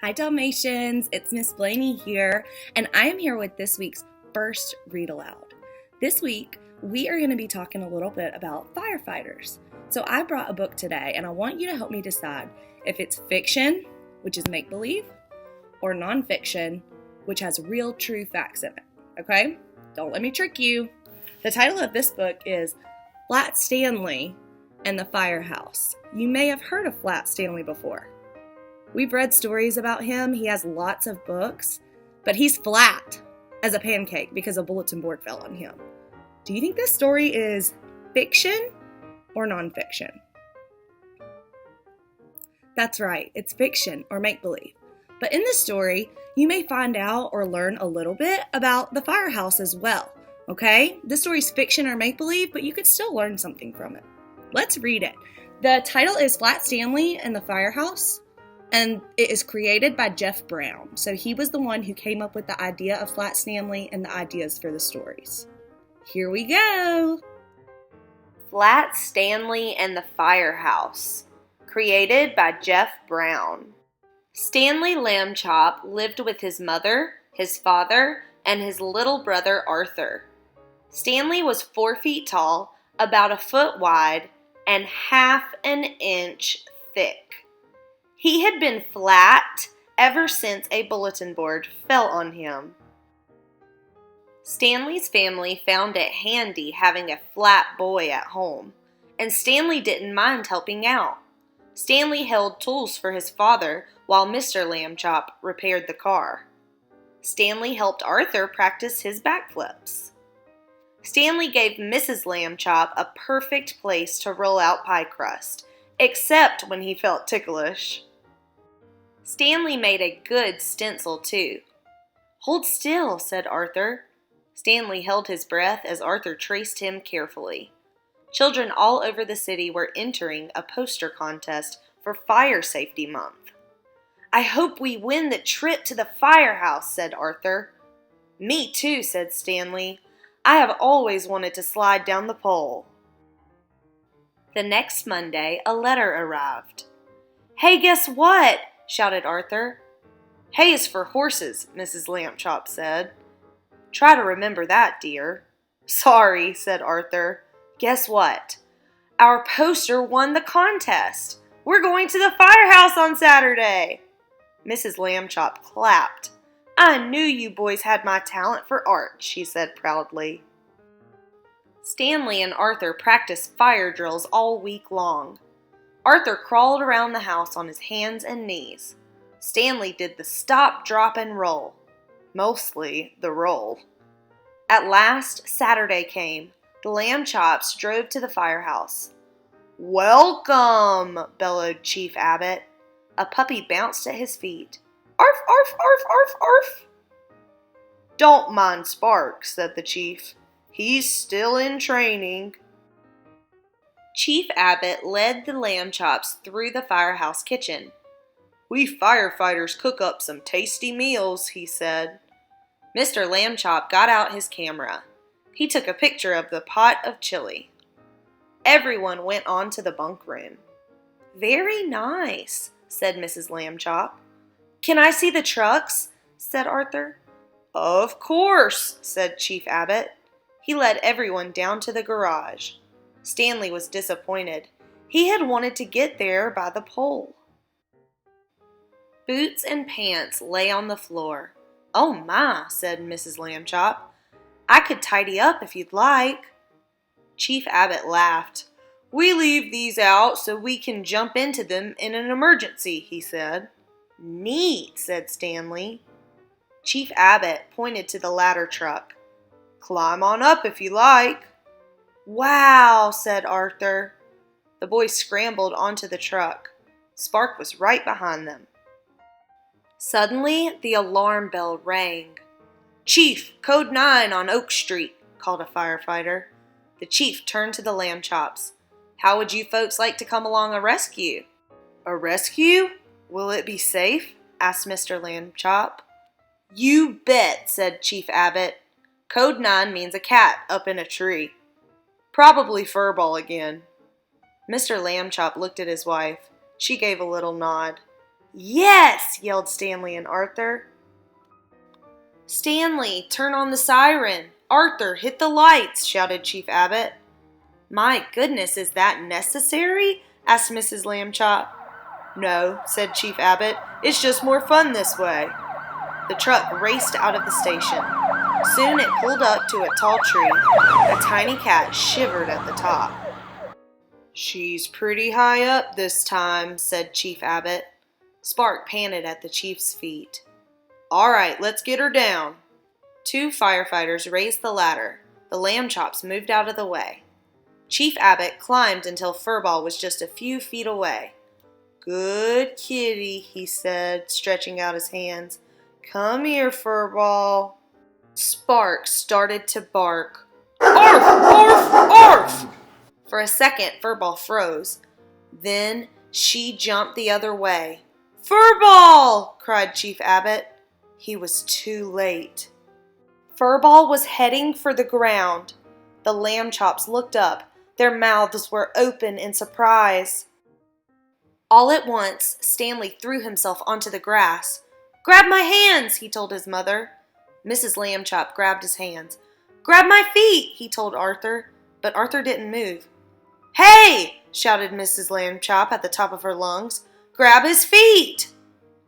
Hi Dalmatians, it's Miss Blaney here, and I am here with this week's first read aloud. This week, we are going to be talking a little bit about firefighters. So I brought a book today, and I want you to help me decide if it's fiction, which is make-believe, or nonfiction, which has real, true facts in it, okay? Don't let me trick you. The title of this book is Flat Stanley and the Firehouse. You may have heard of Flat Stanley before. We've read stories about him. He has lots of books, but he's flat as a pancake because a bulletin board fell on him. Do you think this story is fiction or nonfiction? That's right, it's fiction or make-believe. But in this story, you may find out or learn a little bit about the firehouse as well, okay? This story's fiction or make-believe, but you could still learn something from it. Let's read it. The title is Flat Stanley and the Firehouse. And it is created by Jeff Brown. So he was the one who came up with the idea of Flat Stanley and the ideas for the stories. Here we go! Flat Stanley and the Firehouse, created by Jeff Brown. Stanley Lambchop lived with his mother, his father, and his little brother Arthur. Stanley was 4 feet tall, about a foot wide, and half an inch thick. He had been flat ever since a bulletin board fell on him. Stanley's family found it handy having a flat boy at home, and Stanley didn't mind helping out. Stanley held tools for his father while Mr. Lambchop repaired the car. Stanley helped Arthur practice his backflips. Stanley gave Mrs. Lambchop a perfect place to roll out pie crust, except when he felt ticklish. Stanley made a good stencil, too. "Hold still," said Arthur. Stanley held his breath as Arthur traced him carefully. Children all over the city were entering a poster contest for Fire Safety Month. "I hope we win the trip to the firehouse," said Arthur. "Me too," said Stanley. "I have always wanted to slide down the pole." The next Monday, a letter arrived. "Hey, guess what?" shouted Arthur. "Hay is for horses," Mrs. Lambchop said. "Try to remember that, dear." "Sorry," said Arthur. "Guess what? Our poster won the contest. We're going to the firehouse on Saturday." Mrs. Lambchop clapped. "I knew you boys had my talent for art," she said proudly. Stanley and Arthur practiced fire drills all week long. Arthur crawled around the house on his hands and knees. Stanley did the stop, drop, and roll. Mostly the roll. At last, Saturday came. The Lambchops drove to the firehouse. "Welcome!" bellowed Chief Abbott. A puppy bounced at his feet. "Arf, arf, arf, arf, arf!" "Don't mind Spark," said the chief. "He's still in training." Chief Abbott led the Lambchops through the firehouse kitchen. "We firefighters cook up some tasty meals," he said. Mr. Lambchop got out his camera. He took a picture of the pot of chili. Everyone went on to the bunk room. "Very nice," said Mrs. Lambchop. "Can I see the trucks?" said Arthur. "Of course," said Chief Abbott. He led everyone down to the garage. Stanley was disappointed. He had wanted to get there by the pole. Boots and pants lay on the floor. "Oh my," said Mrs. Lambchop. "I could tidy up if you'd like." Chief Abbott laughed. "We leave these out so we can jump into them in an emergency," he said. "Neat," said Stanley. Chief Abbott pointed to the ladder truck. "Climb on up if you like." "Wow," said Arthur. The boys scrambled onto the truck. Spark was right behind them. Suddenly, the alarm bell rang. "Chief, code 9 on Oak Street," called a firefighter. The chief turned to the Lambchops. "How would you folks like to come along a rescue?" "A rescue? Will it be safe?" asked Mr. Lambchop. "You bet," said Chief Abbott. "Code 9 means a cat up in a tree. Probably Furball again." Mr. Lambchop looked at his wife. She gave a little nod. Yes, yelled Stanley and Arthur. Stanley, turn on the siren. Arthur, hit the lights, shouted Chief Abbott. My goodness, is that necessary? Asked Mrs. Lambchop. No, said Chief Abbott. It's just more fun this way. The truck raced out of the station. Soon it pulled up to a tall tree. A tiny cat shivered at the top. She's pretty high up this time, said Chief Abbott. Spark panted at the chief's feet. All right, let's get her down. 2 firefighters raised the ladder. The Lambchops moved out of the way. Chief Abbott climbed until Furball was just a few feet away. Good kitty, he said, stretching out his hands. Come here, Furball. Spark started to bark. Arf! Arf! Arf! For a second, Furball froze. Then she jumped the other way. Furball! Cried Chief Abbott. He was too late. Furball was heading for the ground. The Lambchops looked up. Their mouths were open in surprise. All at once, Stanley threw himself onto the grass. Grab my hands, he told his mother. Mrs. Lambchop grabbed his hands. Grab my feet, he told Arthur, but Arthur didn't move. Hey, shouted Mrs. Lambchop at the top of her lungs. Grab his feet!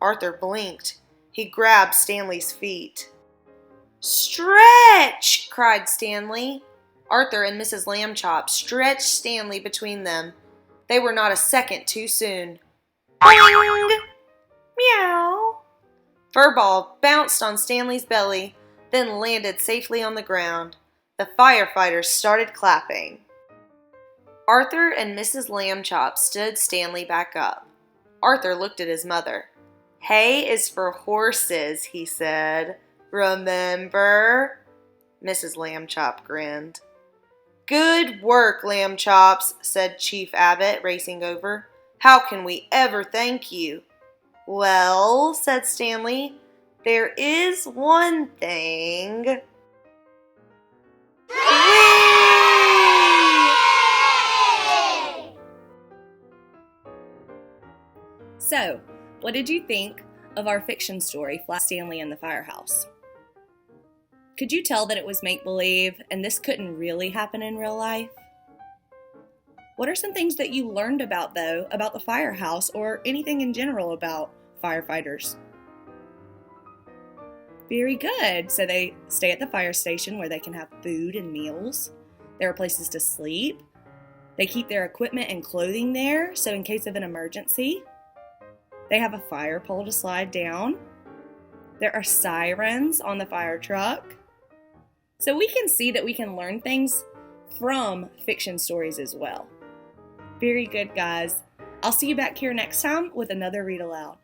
Arthur blinked. He grabbed Stanley's feet. Stretch! Cried Stanley. Arthur and Mrs. Lambchop stretched Stanley between them. They were not a second too soon. Boing! Meow! Furball bounced on Stanley's belly, then landed safely on the ground. The firefighters started clapping. Arthur and Mrs. Lambchop stood Stanley back up. Arthur looked at his mother. Hay is for horses, he said. Remember? Mrs. Lambchop grinned. Good work, Lambchops, said Chief Abbott, racing over. How can we ever thank you? Well, said Stanley, there is one thing. So, what did you think of our fiction story, Stanley and the Firehouse? Could you tell that it was make-believe and this couldn't really happen in real life? What are some things that you learned about, though, about the firehouse or anything in general about firefighters? Very good. So they stay at the fire station where they can have food and meals. There are places to sleep. They keep their equipment and clothing there, so in case of an emergency. They have a fire pole to slide down. There are sirens on the fire truck. So we can see that we can learn things from fiction stories as well. Very good, guys. I'll see you back here next time with another Read Aloud.